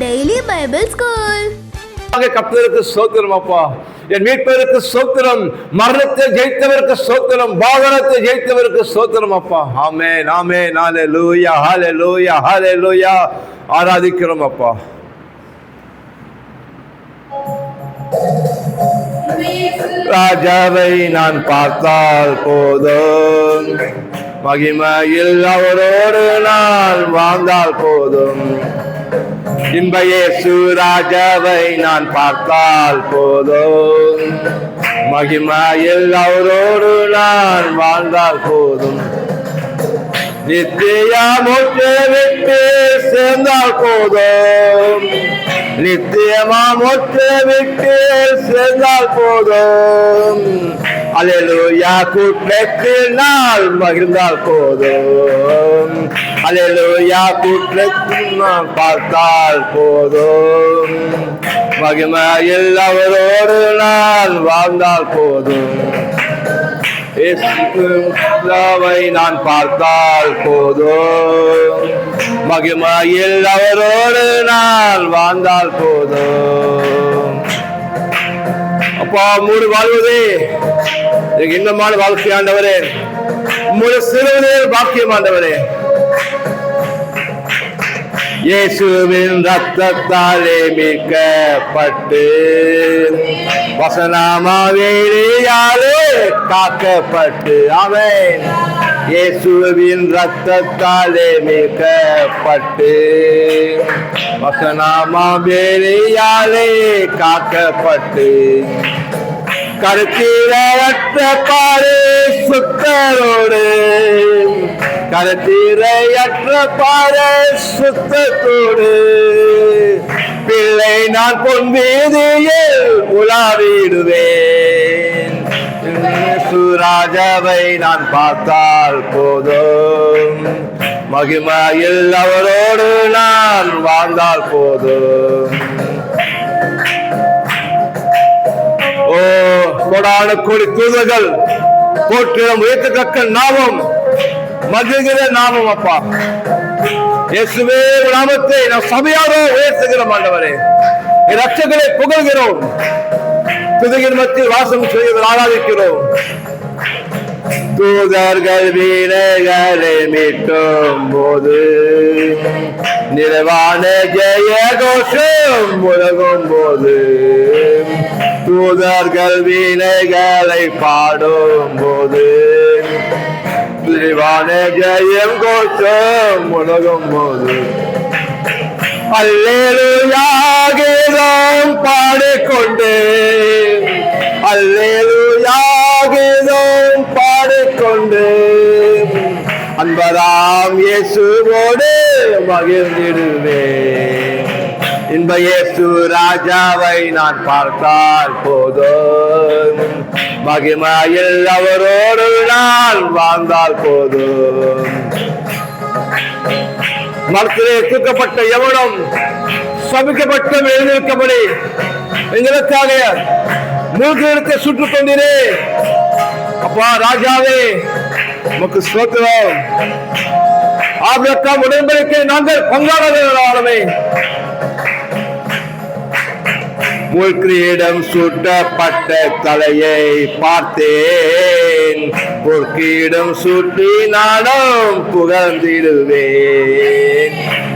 Daily Bible school. கர்த்தருக்கு ஸ்தோத்திரம் அப்பா. என் மீட்பருக்கு ஸ்தோத்திரம். மரணத்தை ஜெயித்தவருக்கு ஸ்தோத்திரம். வாகனத்தை ஜெயித்தவருக்கு ஸ்தோத்திரம் அப்பா. ஆமென் ஆமென். ஹல்லேலூயா ஹல்லேலூயா ஹல்லேலூயா. ஆராதிக்கிறோம் அப்பா. ராஜாவை நான் பார்த்தால் போதும், மகிமையில் அவரோடு நான் வாழ்ந்தால் போதும். இன்ப இயேசு ராஜாவை நான் பார்த்தால் போதும், மகிமையில் அவரோடு நான் வாழ்ந்தால் போதும். நித்திய மோட்சை விட்டு சேர்ந்தால் போதும், நித்தியமா மோட்சை விட்டு சேர்ந்தால் போதும். அல்லேலூயா கூட்டத்தில் நான் மகிழ்ந்தால் போதும், அல்லேலூயா கூட்டத்தில் நான் பார்த்தால் போதும், மகிமையில் அவரோடு நான் வாழ்ந்தால் போதும். இயேசுவை நான் பார்த்தால் போதும், மகிமையில் அவரோடு நான் வாழ்ந்தால் போதும். அப்பா மூடு வாழ்வதே இன்னமான வாழ்க்கை ஆண்டவரே, மூணு சிறுவனே பாக்கியம் ஆண்டவரே. இயேசுவின் ரத்தத்தாலே மீட்கப்பட்டு வசனமாவேலியாலே காக்கப்பட்டு. ஆமென். இயேசுவின் ரத்தத்தாலே மீட்கப்பட்டு வசனமாவேலியாலே காக்கப்பட்டு கருத்திரையற்ற பாரு சுத்தரோடு, கருத்திரையற்ற பாரு சுத்தத்தோடு பிள்ளை நான் பொன் வீதியில் உலாவிடுவேன். சுராஜாவை நான் பார்த்தால் போதும், மகிமையில் அவரோடு நான் வாழ்ந்தால் போதும். ஓ கொடான கோடி தூதர்கள் போற்றிடம் உயர்த்தத்தக்க நாமம், மகிழ்கிற நாமம் அப்பா. இயேசுவே நாமத்தை நாம் சபையாக உயர்த்துகிறோம் ஆண்டவரே. இரட்சகரை புகழ்கிறோம், துதியின் மத்தியில் வாசம் செய்து ஆராதிக்கிறோம். தூதர்கள் வீரர்களை மீட்டும் போது நிறைவான ஜெய கோஷம் முழங்கும் போது, தூதர்கள் வீணைகளை பாடும் போது நிறைவான ஜெயம் கோஷம் முழங்கும் போது, அல்லேலூயா கீதம் பாடிக்கொண்டு, அல்லேலூயா கீதம் பாடிக்கொண்டு அன்பராம் இயேசுவோடு மகிழ்ந்திடுவேன். இன்ப இயேசு ராஜாவை நான் பார்த்தால் போதும், மகிமையில் அவரோடு நான் வாழ்ந்தால் போதும். மரத்திலே தூக்கப்பட்ட எவனும் சபிக்கப்பட்ட எழுந்திருக்கபடி எங்களுக்காக மூன்று சுட்டுக் கொண்டீரே அப்பா. ராஜாவே உமக்கு ஸ்தோத்திரம். ஆபிரகாம் உடன்படிக்கை நாங்கள் பங்காளர்களானவே. முள்கிரீடம் சூட்டப்பட்ட தலையை பார்த்தேன், பொற்கிரீடம் சூட்டி நானும் புகழ்ந்திடுவேன்.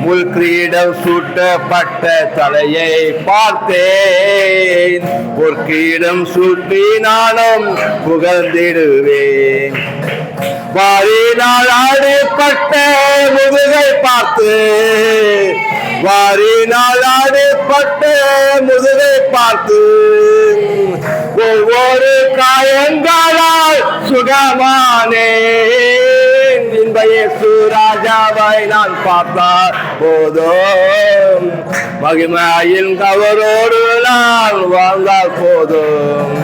முள்கிரீடம் சூட்டப்பட்ட தலையை பார்த்தேன், பொற்கிரீடம் சூட்டி நானும் புகழ்ந்திடுவேன். வாரினால் ஆடிப்பட்ட முதுகை பார்த்து, வாரினால் ஆடிப்பட்ட முதுகை பார்த்து ஒவ்வொரு காயங்களால் சுகமானேன். இன்ப இயேசு ராஜாவை நான் பார்த்தால் போதும், மகிமையின் அவரோடு நான் வாழ்ந்தால் போதும்.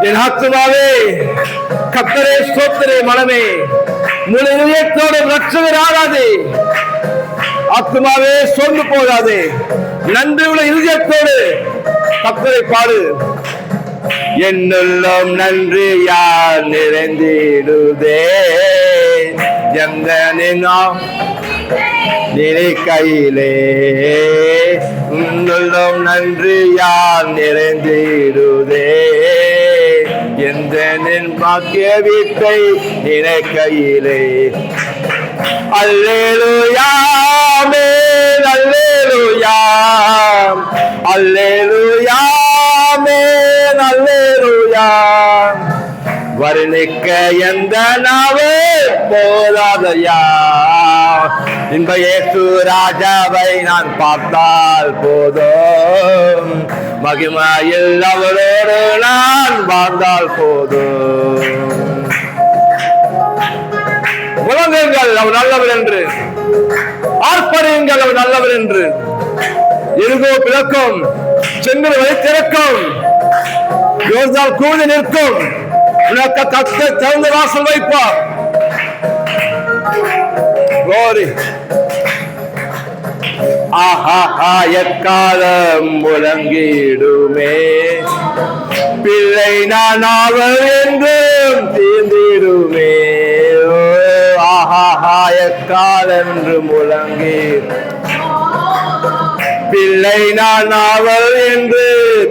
என் ஆத்துமாவே கர்த்தரை ஸ்தோத்திரே, மனமே முழு இதயத்தோடு இரட்சகரை ஆராதி. ஆத்துமாவே சோர்ந்து போகாதே, நன்றி உள்ள இதயத்தோடு கர்த்தரை பாடு. என்னுள்ளம் நன்றியால் நிறைந்திடுதே, எந்தனின் நினைக்கையிலே உள்ளம் நன்றியால் நிறைந்திடுதே. எந்த நின் பாக்கிய வீட்டை நினைக்கையிலே அல்லேலூயா ஆமென் அல்லேலூயா அல்லேலூயா ஆமென் அல்லேலூயா. வர்ணிக்க எந்த நாவு போதாதையா, இன்ப இயேசு ராஜாவை நான் பார்த்தால் போதும், மகிமையில் அவரோடு நான் வாழ்ந்தால் போதும். முழங்குங்கள் அவர் நல்லவர் என்று, ஆர்ப்பரியுங்கள் அவர் நல்லவர் என்று. இருகோ பிளக்கும், செங்கல் வழி திறக்கும், யோர்தான் கூடி நிற்கும், உனக்கு கத்தை திறந்து வாசல் வைப்பார். Glory. ஆஹா எக்காலம் முழங்கிடுமே, பிள்ளை நான் அவர் என்றும் தீர்ந்திடுமே. ஆஹா எக்காலென்று முழங்கி, பிள்ளை நான் அவர் என்று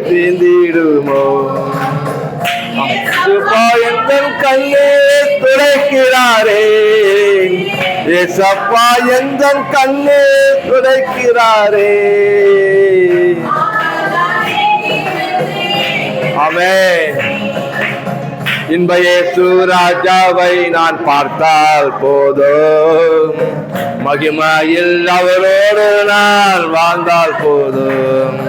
தீர்ந்திடுமோ. எந்தன் கண்ணே துடைக்கிறாரே, ஏசப்பா எந்தன் கண்ணே துடைக்கிறாரே. ஆமென். இன்ப இயேசு ராஜாவை நான் பார்த்தால் போதும், மகிமையில் அவரோடு நான் வாழ்ந்தால் போதும்.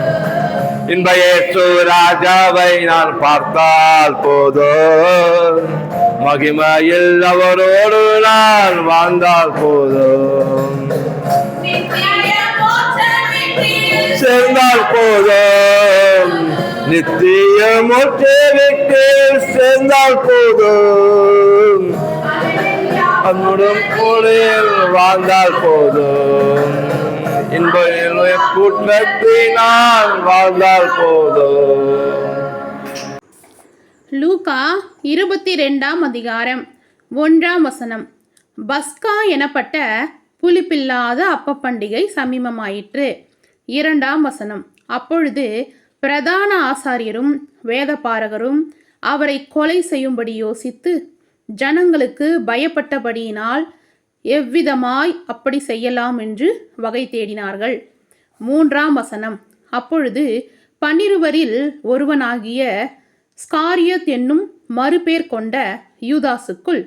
இன்ப இயேசு ராஜாவை நான் பார்த்தால் போதும், மகிமையில் அவரோடு நான் வாழ்ந்தால் போதும். சேர்ந்தால் போதும், நித்திய மோட்சத்தில் சேர்ந்தால் போதும், அன்னுடன் கூடையில் வாழ்ந்தால் போதும், இன்ப கூட்டத்தினால் வாழ்ந்தால் போதும். லூக்கா 22ஆம் அதிகாரம் 1ஆம் வசனம். பஸ்கா எனப்பட்ட புளிப்பில்லாத அப்ப பண்டிகை சமீபமாயிற்று. 2ஆம் வசனம். அப்பொழுது பிரதான ஆசாரியரும் வேதபாரகரும் அவரை கொலை செய்யும்படி யோசித்து ஜனங்களுக்கு பயப்பட்டபடியினால் எவ்விதமாய் அப்படி செய்யலாம் என்று வகை தேடினார்கள். 3ஆம் வசனம். அப்பொழுது 12 ஒருவனாகிய ஸ்காரியத் என்னும் மறுபேர் கொண்ட யூதாசுக்குள்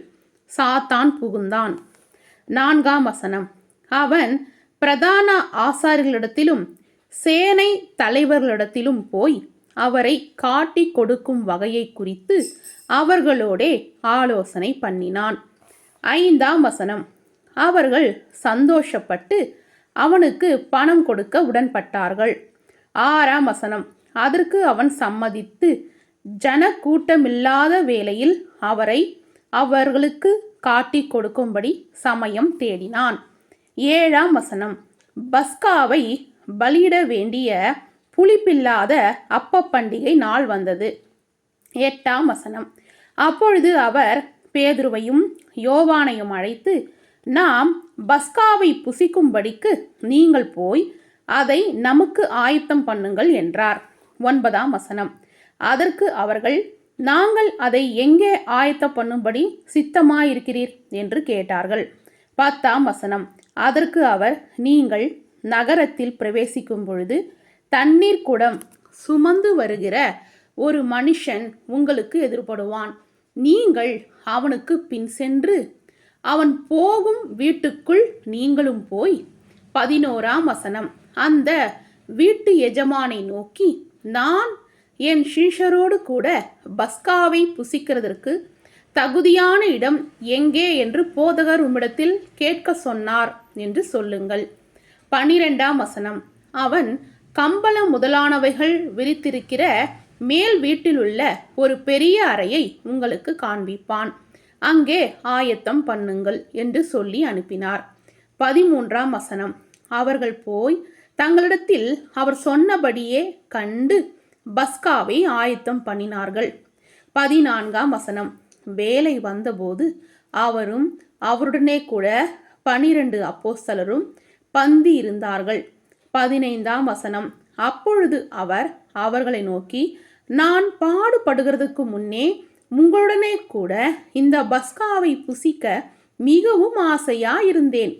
சாத்தான் புகுந்தான். 4ஆம் வசனம். அவன் பிரதான ஆசாரியர்களிடத்திலும் சேனை தலைவர்களிடத்திலும் போய் அவரை காட்டி கொடுக்கும் வகையை குறித்து அவர்களோடே ஆலோசனை பண்ணினான். 5ஆம் வசனம். அவர்கள் சந்தோஷப்பட்டு அவனுக்கு பணம் கொடுக்க உடன்பட்டார்கள். 6ஆம் வசனம். அதற்கு அவன் சம்மதித்து ஜன கூட்டமில்லாத வேளையில் அவரை அவர்களுக்கு காட்டி கொடுக்கும்படி சமயம் தேடினான். 7ஆம் வசனம். பஸ்காவை பலியிட வேண்டிய புளிப்பில்லாத அப்ப பண்டிகை நாள் வந்தது. 8ஆம் வசனம். அப்பொழுது அவர் பேதுருவையும் யோவானையும் அழைத்து, நாம் பஸ்காவை புசிக்கும்படிக்கு நீங்கள் போய் அதை நமக்கு ஆயத்தம் பண்ணுங்கள் என்றார். 9ஆம் வசனம். அதற்கு அவர்கள், நாங்கள் அதை எங்கே ஆயத்தம் பண்ணும்படி சித்தமாயிருக்கிறீர் என்று கேட்டார்கள். 10ஆம் வசனம். அதற்கு அவர், நீங்கள் நகரத்தில் பிரவேசிக்கும் பொழுது தண்ணீர் குடம் சுமந்து வருகிற ஒரு மனுஷன் உங்களுக்கு எதிர்படுவான். நீங்கள் அவனுக்கு பின் சென்று அவன் போகும் வீட்டுக்குள் நீங்களும் போய் 11ஆம் வசனம். அந்த வீட்டு எஜமானை நோக்கி, நான் என் சீஷரோடு கூட பஸ்காவை புசிக்கிறதற்கு தகுதியான இடம் எங்கே என்று போதகர் உம்மிடத்தில் கேட்க சொன்னார் என்று சொல்லுங்கள். 12ஆம் வசனம். அவன் கம்பளம் முதலானவைகள் விரித்திருக்கிற மேல் வீட்டிலுள்ள ஒரு பெரிய அறையை உங்களுக்கு காண்பிப்பான். அங்கே ஆயத்தம் பண்ணுங்கள் என்று சொல்லி அனுப்பினார். 13ஆம் வசனம். அவர்கள் போய் தங்களிடத்தில் அவர் சொன்னபடியே கண்டு பஸ்காவை ஆயத்தம் பண்ணினார்கள். 14ஆம் வசனம். வேலை வந்தபோது அவரும் அவருடனே கூட 12 அப்போஸ்தலரும் பந்தி இருந்தார்கள். 15ஆம் வசனம். அப்பொழுது அவர் அவர்களை நோக்கி, நான் பாடுபடுகிறதுக்கு முன்னே உங்களுடனே கூட இந்த பஸ்காவை புசிக்க மிகவும் ஆசையாயிருந்தேன்.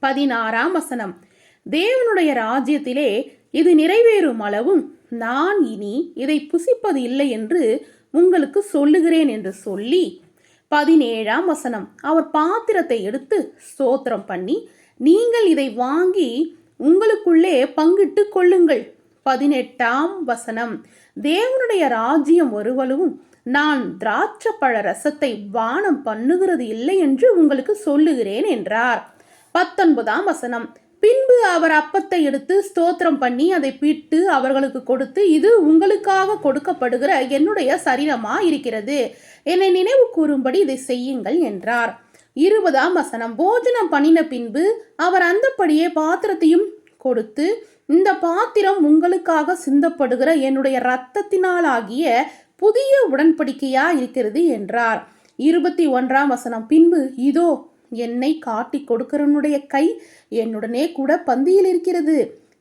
16ஆம் வசனம். தேவனுடைய ராஜ்யத்திலே இது நிறைவேறும் அளவும் நான் இனி இதை புசிப்பது இல்லை என்று உங்களுக்கு சொல்லுகிறேன் என்று சொல்லி 17ஆம் வசனம். அவர் பாத்திரத்தை எடுத்து ஸ்தோத்திரம் பண்ணி, நீங்கள் இதை வாங்கி உங்களுக்குள்ளே பங்கிட்டு கொள்ளுங்கள். 18ஆம் வசனம். தேவனுடைய ராஜ்யம் வருவளவும் நான் திராட்சப்பழ ரசத்தை பானம் பண்ணுகிறது இல்லை என்று உங்களுக்கு சொல்லுகிறேன் என்றார். 19ஆம் வசனம். பின்பு அவர் அப்பத்தை எடுத்து ஸ்தோத்திரம் பண்ணி அதை பிட்டு அவர்களுக்கு கொடுத்து, இது உங்களுக்காக கொடுக்கப்படுகிற என்னுடைய சரீரமா இருக்கிறது, என்னை நினைவு கூறும்படி இதை செய்யுங்கள் என்றார். 20ஆம் வசனம். போஜனம் பண்ணின பின்பு அவர் அந்தப்படியே பாத்திரத்தையும் கொடுத்து, இந்த பாத்திரம் உங்களுக்காக சிந்தப்படுகிற என்னுடைய இரத்தத்தினாலாகிய புதிய உடன்படிக்கையா இருக்கிறது என்றார். 21ஆம் வசனம். பின்பு இதோ என்னை காட்டி கொடுக்கிறவனுடைய கை என்னுடனே கூட பந்தியில் இருக்கிறது.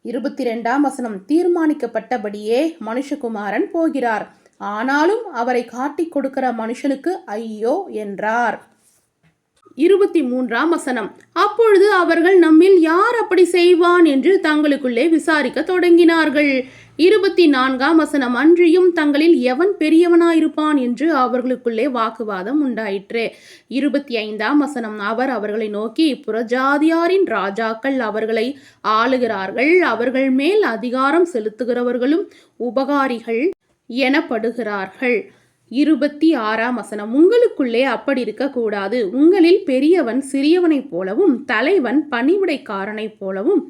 22ஆம் வசனம். தீர்மானிக்கப்பட்டபடியே மனுஷகுமாரன் போகிறார், ஆனாலும் அவரை காட்டி கொடுக்கிற மனுஷனுக்கு ஐயோ என்றார். 23ஆம் வசனம். அப்பொழுது அவர்கள் நம்மில் யார் அப்படி செய்வான் என்று தங்களுக்குள்ளே விசாரிக்க தொடங்கினார்கள். 24ஆம் வசனம். அன்றியும் தங்களில் எவன் பெரியவனாயிருப்பான் என்று அவர்களுக்குள்ளே வாக்குவாதம் உண்டாயிற்று. 25ஆம் வசனம். அவர் அவர்களை நோக்கி, புறஜாதியாரின் ராஜாக்கள் அவர்களை ஆளுகிறார்கள், அவர்கள் மேல் அதிகாரம் செலுத்துகிறவர்களும் உபகாரிகள் எனப்படுகிறார்கள். 26ஆம் வசனம். உங்களுக்குள்ளே அப்படி இருக்கக்கூடாது. உங்களில் பெரியவன் சிறியவனைப் போலவும் தலைவன் பணிவிடைக்காரனைப் போலவும்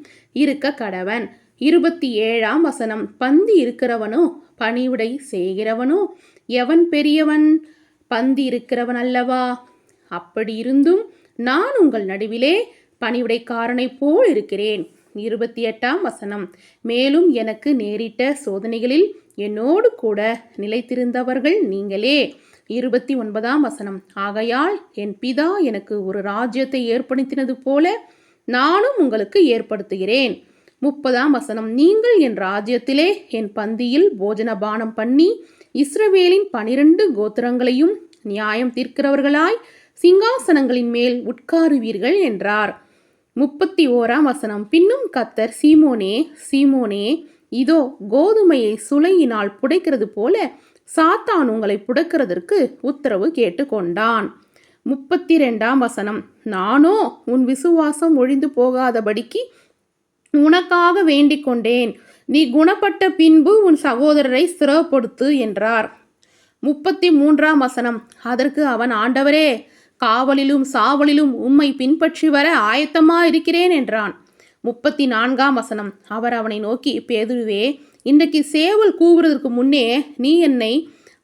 இருக்க கடவன். 27ஆம் வசனம். பந்தி இருக்கிறவனோ பணிவிடை செய்கிறவனோ எவன் பெரியவன்? பந்தி இருக்கிறவன் அல்லவா? அப்படி இருந்தும் நான் உங்கள் நடுவிலே பணிவிடைக்காரனைப் போல் இருக்கிறேன். 28ஆம் வசனம். மேலும் எனக்கு நேரிட்ட சோதனைகளில் என்னோடு கூட நிலைத்திருந்தவர்கள் நீங்களே. 29ஆம் வசனம். ஆகையால் என் பிதா எனக்கு ஒரு ராஜ்யத்தை ஏற்படுத்தினது போல நானும் உங்களுக்கு ஏற்படுத்துகிறேன். 30ஆம் வசனம். நீங்கள் என் ராஜ்யத்திலே என் பந்தியில் போஜனபானம் பண்ணி இஸ்ரவேலின் 12 கோத்திரங்களையும் நியாயம் தீர்க்கிறவர்களாய் சிங்காசனங்களின் மேல் உட்காருவீர்கள் என்றார். 31ஆம் வசனம். பின்னும் கர்த்தர், சீமோனே சீமோனே, இதோ கோதுமையை சுளையினால் புடைக்கிறது போல சாத்தான் உங்களை புடைக்கிறதற்கு உத்தரவு கேட்டுக்கொண்டான். 32ஆம் வசனம். நானோ உன் விசுவாசம் ஒழிந்து போகாதபடிக்கு உனக்காக வேண்டிக் கொண்டேன். நீ குணப்பட்ட பின்பு உன் சகோதரரை ஸ்திரப்படுத்து என்றார். 33ஆம் வசனம். அதற்கு அவன், ஆண்டவரே, காவலிலும் சாவலிலும் உம்மை பின்பற்றி வர ஆயத்தமா இருக்கிறேன் என்றான். 34ஆம் வசனம். அவர் அவனை நோக்கி, பேதுருவே, இன்றைக்கு சேவல் கூவுறதற்கு முன்னே நீ என்னை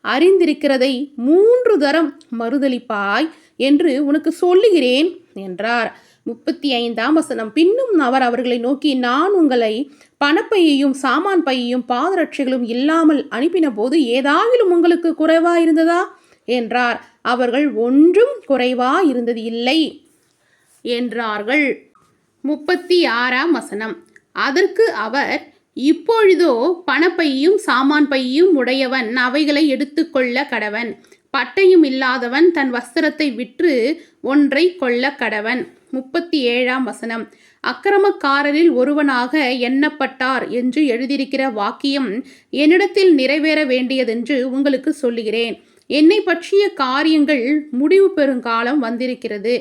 அறிந்திருக்கிறதை 3 தரம் மறுதலிப்பாய் என்று உனக்கு சொல்லுகிறேன் என்றார். 35ஆம் வசனம். பின்னும் அவர் அவர்களை நோக்கி, நான் உங்களை பணப்பையையும் சாமான் பையையும் பாதரட்சைகளும் இல்லாமல் அனுப்பின போது ஏதாகிலும் உங்களுக்கு குறைவா இருந்ததா என்றார். அவர்கள், ஒன்றும் குறைவா இருந்தது இல்லை என்றார்கள். 36ஆம் வசனம். அதற்கு அவர், இப்பொழுதோ பணப்பையும் சாமான் பையும் உடையவன் அவைகளை எடுத்துக்கொள்ள கடவன், பட்டையும் இல்லாதவன் தன் வஸ்திரத்தை விற்று ஒன்றை கொள்ள கடவன். 37ஆம் வசனம். அக்கிரமக்காரரில் ஒருவனாக எண்ணப்பட்டார் என்று எழுதியிருக்கிற வாக்கியம் என்னிடத்தில் நிறைவேற வேண்டியதென்று உங்களுக்கு சொல்லுகிறேன். என்னை பற்றிய காரியங்கள் முடிவு பெறும் காலம் வந்திருக்கிறது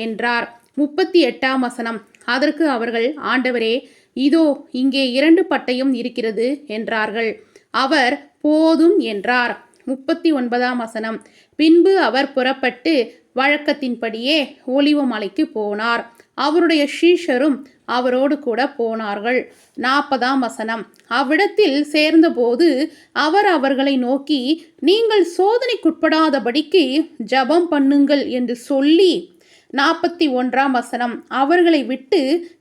என்றார். 38ஆம் வசனம். அதற்கு அவர்கள், ஆண்டவரே, இதோ இங்கே 2 பட்டயம் இருக்கிறது என்றார்கள். அவர், போதும் என்றார். 39ஆம் வசனம். பின்பு அவர் புறப்பட்டு வழக்கத்தின்படியே ஒலிவ மலைக்கு போனார். அவருடைய சீஷரும் அவரோடு கூட போனார்கள். 40ஆம் வசனம். அவ்விடத்தில் சேர்ந்தபோது அவர் அவர்களை நோக்கி, நீங்கள் சோதனைக்குட்படாதபடிக்கு ஜெபம் பண்ணுங்கள் என்று சொல்லி 41ஆம் வசனம். அவர்களை விட்டு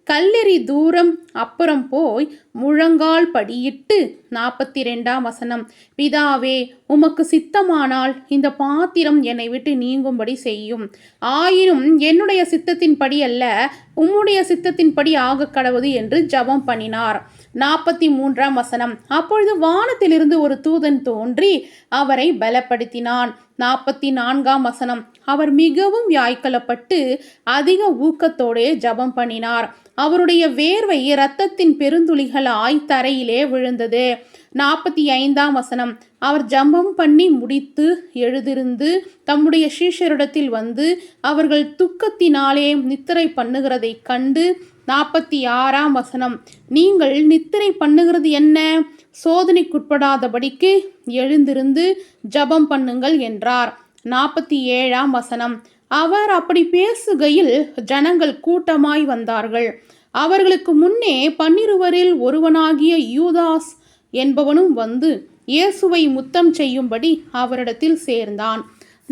கல்லெறி தூரம் அப்புறம் போய் முழங்கால் படியிட்டு 42ஆம் வசனம். பிதாவே, உமக்கு சித்தமானால் இந்த பாத்திரம் என்னை விட்டு நீங்கும்படி செய்யும். ஆயினும் என்னுடைய சித்தத்தின்படி அல்ல, உம்முடைய சித்தத்தின்படி ஆக கடவுது என்று ஜெபம் பண்ணினார். 43ஆம் வசனம். அப்பொழுது வானத்திலிருந்து ஒரு தூதன் தோன்றி அவரை பலப்படுத்தினான். 44ஆம் வசனம். அவர் மிகவும் வியாய்க்கலப்பட்டு அதிக ஊக்கத்தோடே ஜெபம் பண்ணினார். அவருடைய வேர்வை இரத்தத்தின் பெருந்துளிகளாய் தரையிலே விழுந்தது. 45ஆம் வசனம். அவர் ஜெபம் பண்ணி முடித்து எழுதிருந்து தம்முடைய சீஷரிடத்தில் வந்து அவர்கள் துக்கத்தினாலே நித்திரை பண்ணுகிறதை கண்டு 46ஆம் வசனம். நீங்கள் நித்திரை பண்ணுகிறது என்ன? சோதனைக்குட்படாதபடிக்கு எழுந்திருந்து ஜெபம் பண்ணுங்கள் என்றார். 47ஆம் வசனம். அவர் அப்படி பேசுகையில் ஜனங்கள் கூட்டமாய் வந்தார்கள். அவர்களுக்கு முன்னே 12 ஒருவனாகிய யூதாஸ் என்பவனும் வந்து இயேசுவை முத்தம் செய்யும்படி அவரிடத்தில் சேர்ந்தான்.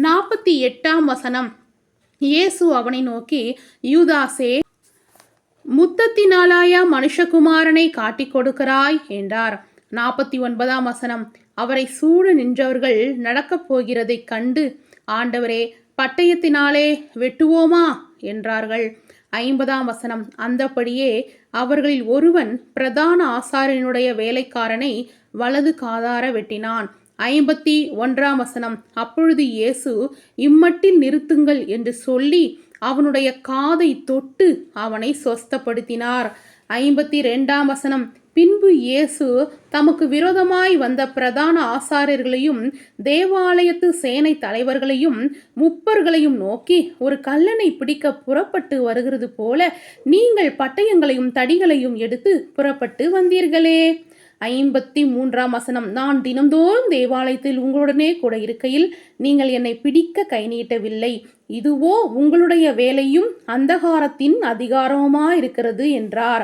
48ஆம் வசனம். இயேசு அவனை நோக்கி, யூதாசே, முத்தத்தினாலாயா மனுஷகுமாரனை காட்டிக் கொடுக்கிறாய் என்றார். 49ஆம் வசனம். அவரை சூழ நின்றவர்கள் நடக்கப் போகிறதைக் கண்டு, ஆண்டவரே, பட்டயத்தினாலே வெட்டுவோமா என்றார்கள். 50ஆம் வசனம். அந்தபடியே அவர்களில் ஒருவன் பிரதான ஆசாரியனுடைய வேலைக்காரனை வலது காதார வெட்டினான். 51ஆம் வசனம். அப்பொழுது இயேசு, இம்மட்டில் நிறுத்துங்கள் என்று சொல்லி அவனுடைய காதை தொட்டு அவனை சொஸ்தப்படுத்தினார். 52ஆம் வசனம். பின்பு இயேசு தமக்கு விரோதமாய் வந்த பிரதான ஆசாரியர்களையும் தேவாலயத்து சேனை தலைவர்களையும் முப்பர்களையும் நோக்கி, ஒரு கள்ளனை பிடிக்க புறப்பட்டு வருகிறது போல நீங்கள் பட்டயங்களையும் தடிகளையும் எடுத்து புறப்பட்டு வந்தீர்களே. 53ஆம் வசனம். நான் தினந்தோறும் தேவாலயத்தில் உங்களுடனே கூட இருக்கையில் நீங்கள் என்னை பிடிக்க கை நீட்டவில்லை. இதுவோ உங்களுடைய வேலையும் அந்தகாரத்தின் அதிகாரமாயிருக்கிறது என்றார்.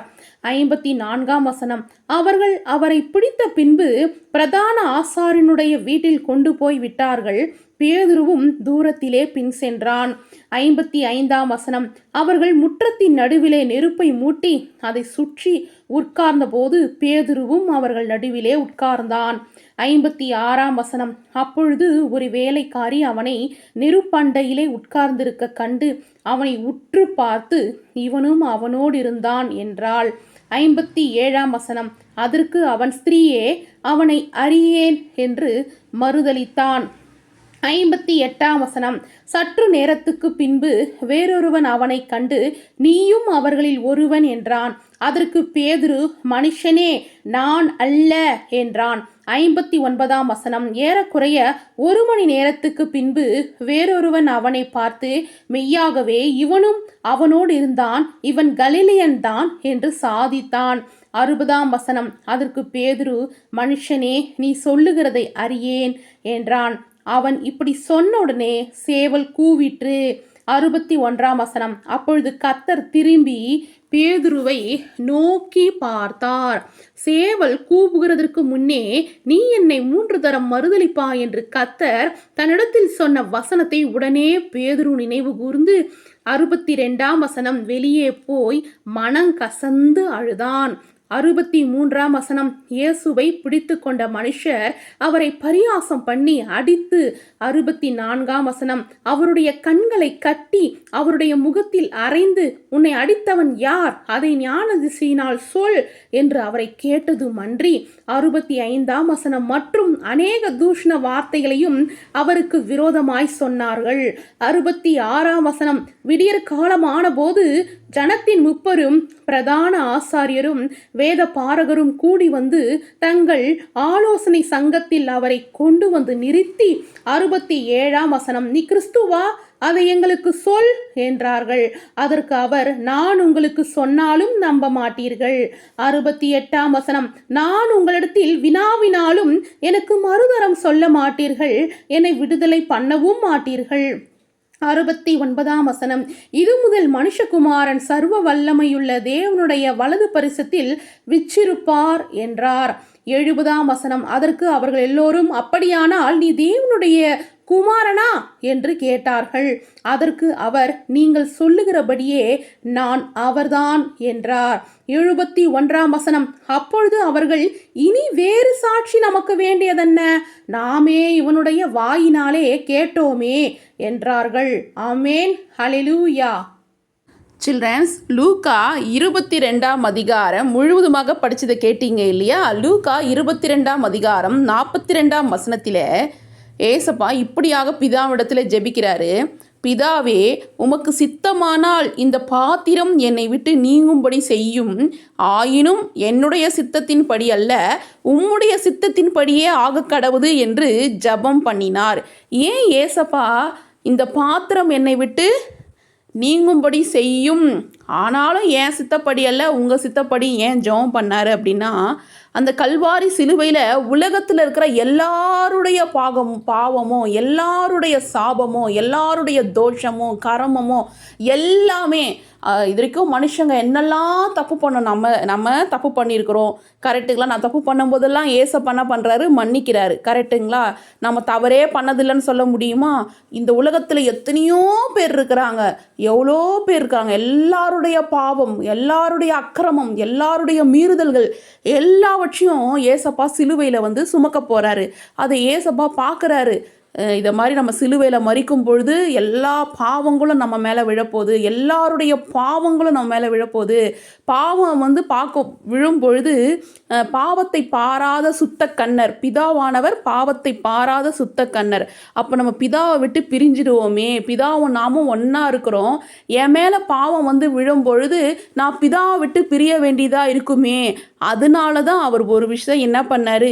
54ஆம் வசனம். அவர்கள் அவரை பிடித்த பின்பு பிரதான ஆசாரியனுடைய வீட்டில் கொண்டு போய் விட்டார்கள். பேதுருவும் தூரத்திலே பின் சென்றான். 55ஆம் வசனம். அவர்கள் முற்றத்தின் நடுவிலே நெருப்பை மூட்டி அதை சுற்றி உட்கார்ந்த போது பேதுருவும் அவர்கள் நடுவிலே உட்கார்ந்தான். 56ஆம் வசனம். அப்பொழுது ஒரு வேலைக்காரி அவனை நெருப்பண்டையிலே உட்கார்ந்திருக்க கண்டு அவனை உற்று பார்த்து, இவனும் அவனோடு இருந்தான் என்றாள். 57ஆம் வசனம். அதற்கு அவன், ஸ்திரீயே, அவனை அறியேன் என்று மறுதலித்தான். 58ஆம் வசனம். சற்று நேரத்துக்கு பின்பு வேறொருவன் அவனை கண்டு, நீயும் அவர்களில் ஒருவன் என்றான். அதற்கு பேதுரு, மனுஷனே, நான் அல்ல என்றான். 59ஆம் வசனம். ஏறக்குறைய 1 மணி நேரத்துக்கு பின்பு வேறொருவன் அவனை பார்த்து, மெய்யாகவே இவனும் அவனோடு இருந்தான், இவன் கலிலேயன் தான் என்று சாதித்தான். 60ஆம் வசனம். அதற்கு பேதுரு, மனுஷனே, நீ சொல்லுகிறதை அறியேன் என்றான். அவன் இப்படி சொன்ன உடனே சேவல் கூவிற்று. 61ஆம் வசனம். அப்பொழுது கர்த்தர் திரும்பி பேதுருவை நோக்கி பார்த்தார். சேவல் கூவுகிறதற்கு முன்னே நீ என்னை 3 தரம் மறுதலிப்பா என்று கர்த்தர் தன்னிடத்தில் சொன்ன வசனத்தை உடனே பேதுரு நினைவு கூர்ந்து 62ஆம் வசனம். வெளியே போய் மனங்கசந்து அழுதான். 63ஆம் வசனம். இயேசுவை பிடித்து கொண்ட மனுஷர் அவரை பரியாசம் பண்ணி அடித்து. 64ஆம் வசனம். அவருடைய கண்களை கட்டி அவருடைய முகத்தில் அறைந்து, உன்னை அடித்தவன் யார்? அதை ஞானதிசையினால் சொல் என்று அவரை கேட்டதும் அன்றி 65ஆம் வசனம். மற்றும் அநேக தூஷண வார்த்தைகளையும் அவருக்கு விரோதமாய் சொன்னார்கள். 66ஆம் வசனம். விடியற் காலமான போது ஜனத்தின் முப்பரும் பிரதான ஆசாரியரும் வேத பாரகரும் கூடி வந்து தங்கள் ஆலோசனை சங்கத்தில் அவரை கொண்டு வந்து நிறுத்தி 67ஆம் வசனம். நீ கிறிஸ்துவா? அதை எங்களுக்கு சொல் என்றார்கள். அதற்கு அவர், நான் உங்களுக்கு சொன்னாலும் நம்ப மாட்டீர்கள். 68ஆம் வசனம். நான் உங்களிடத்தில் வினாவினாலும் எனக்கு மறுதரம் சொல்ல மாட்டீர்கள், என்னை விடுதலை பண்ணவும் மாட்டீர்கள். 69ஆம் வசனம். இது முதல் மனுஷகுமாரன் சர்வ வல்லமையுள்ள தேவனுடைய வலது பரிசத்தில் விச்சிருப்பார் என்றார். 70ஆம் வசனம். அதற்கு அவர்கள் எல்லோரும், அப்படியானால் நீ தேவனுடைய குமாரனா என்று கேட்டார்கள். அதற்கு அவர், நீங்கள் சொல்லுகிறபடியே நான் அவர்தான் என்றார். 71ஆம் வசனம். அப்பொழுது அவர்கள், இனி வேறு சாட்சி நமக்கு வேண்டியதென்ன? நாமே இவனுடைய வாயினாலே கேட்டோமே என்றார்கள். ஆமேன். ஹல்லேலூயா. சில்ட்ரன்ஸ், லூக்கா 22ஆம் அதிகாரம் முழுவதுமாக படித்ததை கேட்டீங்க இல்லையா? லூக்கா 22ஆம் அதிகாரம் 42ஆம் வசனத்தில் ஏசப்பா இப்படியாக பிதாவிடத்தில் ஜெபிக்கிறாரு. பிதாவே, உமக்கு சித்தமானால் இந்த பாத்திரம் என்னை விட்டு நீங்கும்படி செய்யும். ஆயினும் என்னுடைய சித்தத்தின்படி அல்ல, உம்முடைய சித்தத்தின்படியே ஆக கடவுது என்று ஜெபம் பண்ணினார். ஏன் ஏசப்பா இந்த பாத்திரம் என்னை விட்டு நீங்கும்படி செய்யும், ஆனாலும் ஏன் சித்தப்படி அல்ல உங்கள் சித்தப்படி ஏன் ஜெபம் பண்ணார் அப்படின்னா, அந்த கல்வாரி சிலுவையில் உலகத்தில் இருக்கிற எல்லாருடைய பாவமோ, எல்லாருடைய சாபமோ, எல்லாருடைய தோஷமோ, கர்மமோ எல்லாமே இது வரைக்கும் மனுஷங்க என்னெல்லாம் தப்பு பண்ணோம், நம்ம தப்பு பண்ணியிருக்கிறோம். கரெக்டுங்களா? நான் தப்பு பண்ணும்போதெல்லாம் ஏசப்பா என்ன பண்ணுறாரு? மன்னிக்கிறாரு. கரெக்டுங்களா? நம்ம தவறே பண்ணதில்லைன்னு சொல்ல முடியுமா? இந்த உலகத்தில் எத்தனையோ பேர் இருக்கிறாங்க, எவ்வளோ பேர் இருக்காங்க. எல்லாருடைய பாவம், எல்லாருடைய அக்கிரமம், எல்லாருடைய மீறுதல்கள் எல்லாவற்றையும் ஏசப்பா சிலுவையில் சுமக்க போகிறாரு. அதை ஏசப்பா பார்க்குறாரு. இதை மாதிரி நம்ம சிலுவையில் மரிக்கும் பொழுது எல்லா பாவங்களும் நம்ம மேலே விழப்போகுது, எல்லாருடைய பாவங்களும் நம்ம மேலே விழப்போகுது. பாவம் பார்க்க விழும் பொழுது பாவத்தை பாராத சுத்த கண்ணர் பிதாவானவர், பாவத்தை பாராத சுத்த கண்ணர். அப்போ நம்ம பிதாவை விட்டு பிரிஞ்சிடுவோமே, பிதாவும் நாமும் ஒன்றா இருக்கிறோம். என் மேலே பாவம் விழும் பொழுது நான் பிதாவை விட்டு பிரிய வேண்டியதாக இருக்குமே. அதனால தான் அவர் ஒரு விஷயம் என்ன பண்ணார்?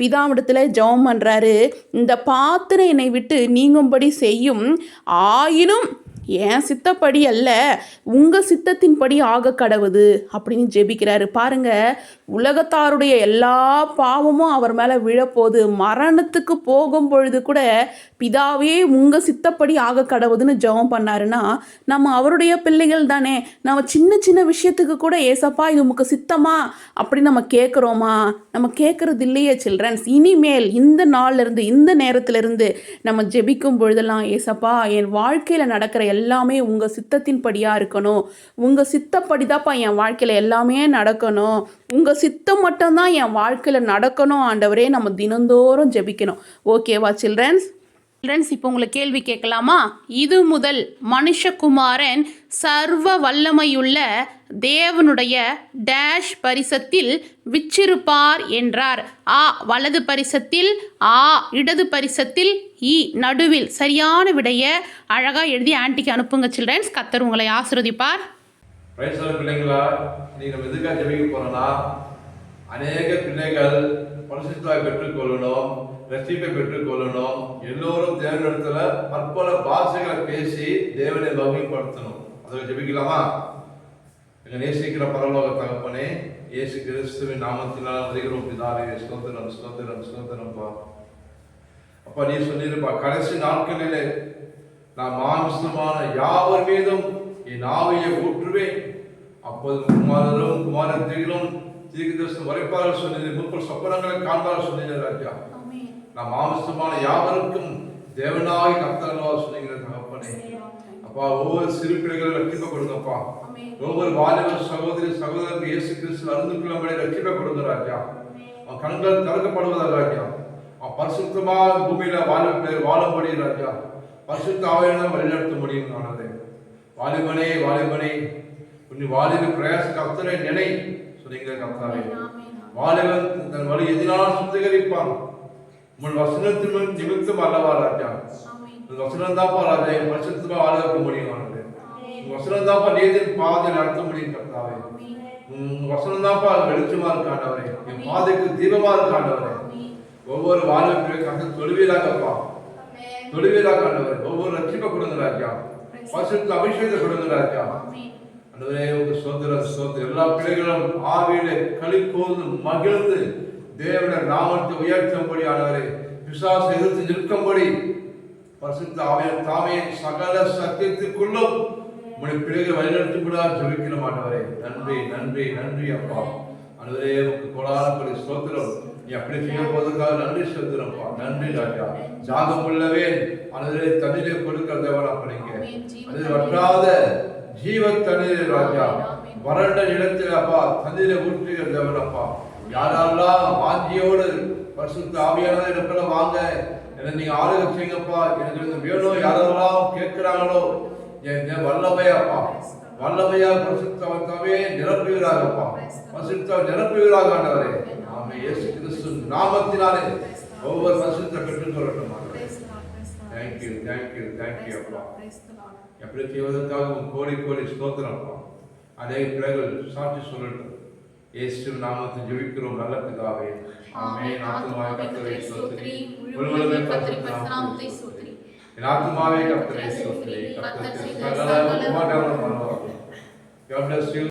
பிதாவிடத்தில் ஜெபம் பண்ணுறாரு. இந்த பாத்திரம் என்னை விட்டு நீங்கும்படி செய்யும், ஆயினும் என் சித்தப்படி அல்ல உங்கள் சித்தத்தின்படி ஆக கடவுது அப்படின்னு ஜெபிக்கிறாரு. பாருங்க, உலகத்தாருடைய எல்லா பாவமும் அவர் மேலே விழப்போகுது. மரணத்துக்கு போகும் பொழுது கூட பிதாவே உங்கள் சித்தப்படி ஆக கடவுதுன்னு ஜெபம் பண்ணாருன்னா நம்ம அவருடைய பிள்ளைகள் தானே. நம்ம சின்ன சின்ன விஷயத்துக்கு கூட ஏசப்பா இது உமக்கு சித்தமா அப்படி நம்ம கேட்குறோமா? நம்ம கேட்குறது இல்லையே சில்ட்ரன்ஸ். இனிமேல் இந்த நாள்லேருந்து, இந்த நேரத்திலிருந்து நம்ம ஜெபிக்கும் பொழுதெல்லாம் ஏசப்பா என் வாழ்க்கையில் நடக்கிற எல்லாமே உங்கள் சித்தத்தின்படியாக இருக்கணும், உங்கள் சித்தப்படி தான்ப்பா என் வாழ்க்கையில் எல்லாமே நடக்கணும், உங்கள் சித்தம் மட்டும்தான் என் வாழ்க்கையில் நடக்கணும் ஆண்டவரே. நம்ம தினந்தோறும் ஜெபிக்கணும். ஓகேவா சில்ட்ரன்ஸ்? இப்போ உங்களை கேள்வி கேட்கலாமா? இது முதல் மனுஷகுமாரன் சர்வ வல்லமையுள்ள தேவனுடைய டேஷ் பரிசத்தில் விச்சிருப்பார் என்றார். ஆ வலது பரிசத்தில், ஆ இடது பரிசத்தில், இ நடுவில். சரியான விடைய அழகாக எழுதி ஆன்ட்டிக்கு அனுப்புங்க சில்ட்ரன்ஸ். கர்த்தர் உங்களை ஆசீர்வதிப்பார். பிள்ளைங்களா, நீங்க நம்ம எதுக்காக ஜெபிக்க போறோம்னா, அநேக பிள்ளைகள் பரிசுத்தாய் பெற்றுக்கொள்ளணும், ரட்சிப்பை பெற்றுக்கொள்ளணும். எல்லோரும் தேவனிடத்துல பற்பல பாஷைகளை பேசி தேவனை மகிமைப்படுத்தணும். அதை ஜெபிக்கலாமா? எங்க நேசிக்கிற பரலோக தகப்பனே, இயேசு கிறிஸ்துவின் நாமத்தினால் வருகிறோம் பிதாவே. ஸ்தோத்திரம் ஸ்தோத்திரம் ஸ்தோத்திரம்ப்பா. அப்பா, நீ சொல்லிருப்பா, கடைசி நாட்களிலே நான் மாம்சமான யாவர் மீதும் என் ஆவியை ஊற்றுவேன், அப்போது குமாரரும் குமாரத்திகளும் தீர்க்கதரிசனம் வரைப்பார்கள் சொன்னீர்கள், முற்பல் சொப்பனங்களை காண்பார்கள் சொன்னீர்கள் ராஜா. நான் மாம்சமான யாவருக்கும் தேவனாய் கர்த்தர்களா சொன்னீங்க தகப்பனே. அப்பா, ஒவ்வொரு சிறு பிள்ளைகளும் ரட்சிப்பை கொடுங்கப்பா. ஒவ்வொரு வாலிபர் சகோதரி சகோதரருக்கு இயேசு கிறிஸ்து அறிந்து கொள்ளும்படி ரட்சிப்பை கொடுங்க ராஜா. அவன் கண்கள் திறக்கப்படுவதா ராஜா. அவன் பரிசுத்தமாக பூமியில வாழும்படி ராஜா. பரிசுத்த ஆவியானவரை வழிநடத்த முடியும். ஆனதே வாலிபனே வாலிபனே, உன் வாலிப பிரயாச கர்த்தரை நினை சொன்னீங்க கர்த்தாவே. வாலிபன் தன் வழி எதிரான சுத்திகரிப்பான். உன் வசனத்தின் நிமித்தம் அல்லவா ராஜா. வசனம் தான்ப்பா ராஜா என் பரிசுத்தமா வாழ வைக்க முடியும். வசனம் தான்ப்பா நீதின் பாதையில் நடத்த முடியும் கர்த்தாவே. வசனம் தான்ப்பா வெளிச்சமா இருக்காண்டவரே, என் பாதைக்கு தீபமா இருக்காண்டவரே. ஒவ்வொரு வாழ்க்கையும் கர்த்தர் தொழுவீராகப்பா, தொழுவீராக ஆண்டவரே. ஒவ்வொரு ரட்சிப்பை கொடுங்க ராஜா, பரிசுத்த அபிஷேகத்தை கொடுங்க ராஜா. ஆண்டவரே உங்க சோதர எல்லா பிள்ளைகளும் ஆவியிலே களிகூர்ந்து மகிழ்ந்து தேவனுடைய நாமத்தை உயர்த்தும்படி ஆண்டவரே, பிசாசை எதிர்த்து நிற்கும்படி பரிசுத்த ஆவியானவர் தாமே சகல சத்தியத்துக்குள்ளும் உங்களுடைய பிள்ளைகளை வழிநடத்தும்படியா ஜெபிக்கிற ஆண்டவரே. நன்றி நன்றி நன்றி அப்பா. ஆண்டவரே உங்க கோடானபடி ஸ்தோத்திரம். நீ அப்படி செய்ய போவதற்காக நன்றி செலுத்துறப்பா. நன்றி ராஜா. ஜாகம் உள்ளவே ஆண்டவரே தண்ணீரை கொடுக்கிற தேவனா பண்ணீங்க. அது வற்றாத ஜீவ தண்ணீர் ராஜா, வறண்ட நிலத்தில் அப்பா தண்ணீரை ஊற்றுகிற தேவனப்பா. யாரெல்லாம் வாஞ்சியோடு பரிசுத்த ஆவியானதை இடத்துல வாங்க, என்ன நீங்க ஆளுக செய்யுங்கப்பா, எனக்கு வேணும் யாரெல்லாம் கேட்கிறாங்களோ என் வல்லமையாப்பா, வல்லமையால் பரிசுத்தமே நிரப்புவீராகப்பா. பரிசுத்தம் நிரப்புவீராக ஆண்டவரே. ஆமென். இயேசு கிறிஸ்து நாமத்தினாலே ஒவ்வொரு பரிசுத்தம் பெற்றுக்கொள்ளட்டும் ஆண்டவரே. தேங்க்யூ அப்பா. எப்படி செய்வதற்காக கோடி கோடி ஸ்தோத்திரம் அப்பா. அநேக பிள்ளைகள் சாட்சி சொல்லட்டும். இயேசு நாமத்தில் ஜெபிக்கிறோம் நல்ல பிதாவே. ஆமென். ஆத்துமாவே கர்த்தரை ஸ்தோத்திரி. முழுவதுமே கர்த்தருடைய நாமத்தை ஸ்தோத்திரி. என் ஆத்துமாவே கர்த்தரை ஸ்தோத்திரி. கர்த்தர் சகல உபகாரங்களும் பண்ணுவார். God bless you.